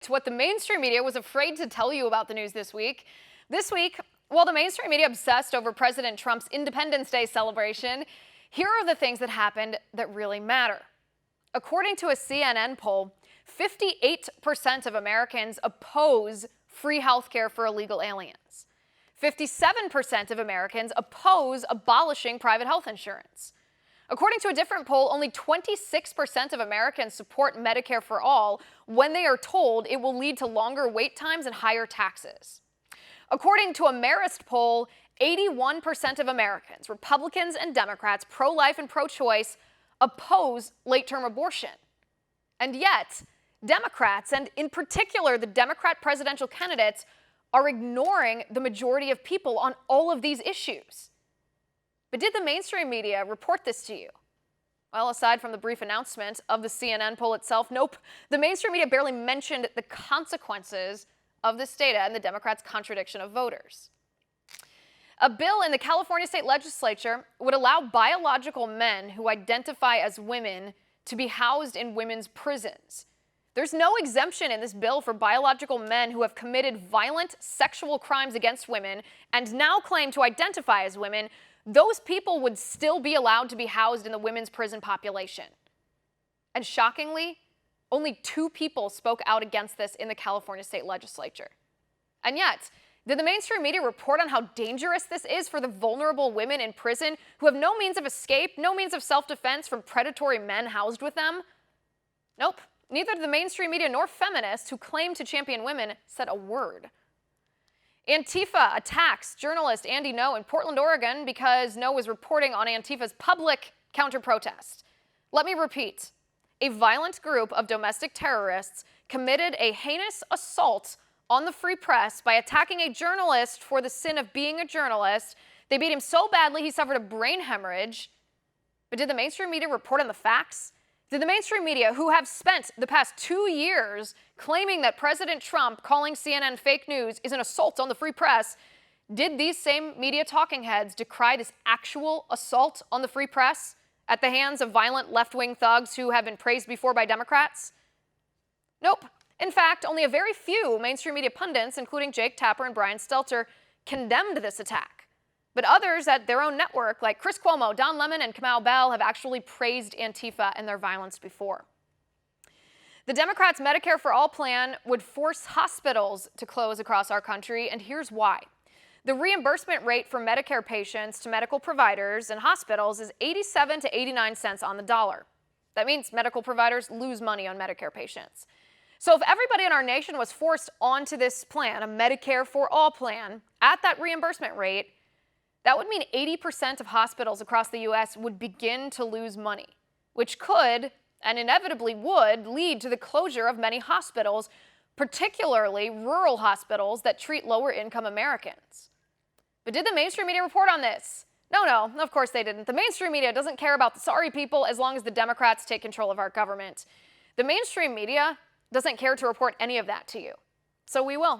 To what the mainstream media was afraid to tell you about the news this week. While the mainstream media obsessed over President Trump's Independence Day celebration, here are the things that happened that really matter. According to a CNN poll, 58% of Americans oppose free health care for illegal aliens. 57% of Americans oppose abolishing private health insurance. According to a different poll, only 26% of Americans support Medicare for all when they are told it will lead to longer wait times and higher taxes. According to a Marist poll, 81% of Americans, Republicans and Democrats, pro-life and pro-choice, oppose late-term abortion. And yet, Democrats, and in particular the Democrat presidential candidates, are ignoring the majority of people on all of these issues. But did the mainstream media report this to you? Well, aside from the brief announcement of the CNN poll itself, nope. The mainstream media barely mentioned the consequences of this data and the Democrats' contradiction of voters. A bill in the California state legislature would allow biological men who identify as women to be housed in women's prisons. There's no exemption in this bill for biological men who have committed violent sexual crimes against women and now claim to identify as women. Those people would still be allowed to be housed in the women's prison population. And shockingly, only 2 people spoke out against this in the California state legislature. And yet, did the mainstream media report on how dangerous this is for the vulnerable women in prison who have no means of escape, no means of self-defense from predatory men housed with them? Nope. Neither the mainstream media nor feminists who claim to champion women said a word. Antifa attacks journalist Andy Ngo in Portland, Oregon because Ngo was reporting on Antifa's public counter-protest. Let me repeat. A violent group of domestic terrorists committed a heinous assault on the free press by attacking a journalist for the sin of being a journalist. They beat him so badly he suffered a brain hemorrhage. But did the mainstream media report on the facts? Did the mainstream media, who have spent the past 2 years claiming that President Trump calling CNN fake news is an assault on the free press, did these same media talking heads decry this actual assault on the free press at the hands of violent left-wing thugs who have been praised before by Democrats? Nope. In fact, only a very few mainstream media pundits, including Jake Tapper and Brian Stelter, condemned this attack. But others at their own network, like Chris Cuomo, Don Lemon, and Kamau Bell, have actually praised Antifa and their violence before. The Democrats' Medicare for All plan would force hospitals to close across our country, and here's why. The reimbursement rate for Medicare patients to medical providers and hospitals is 87 to 89 cents on the dollar. That means medical providers lose money on Medicare patients. So if everybody in our nation was forced onto this plan, a Medicare for All plan, at that reimbursement rate, that would mean 80% of hospitals across the U.S. would begin to lose money, which could, and inevitably would, lead to the closure of many hospitals, particularly rural hospitals that treat lower-income Americans. But did the mainstream media report on this? No, of course they didn't. The mainstream media doesn't care about the sorry people as long as the Democrats take control of our government. The mainstream media doesn't care to report any of that to you. So we will.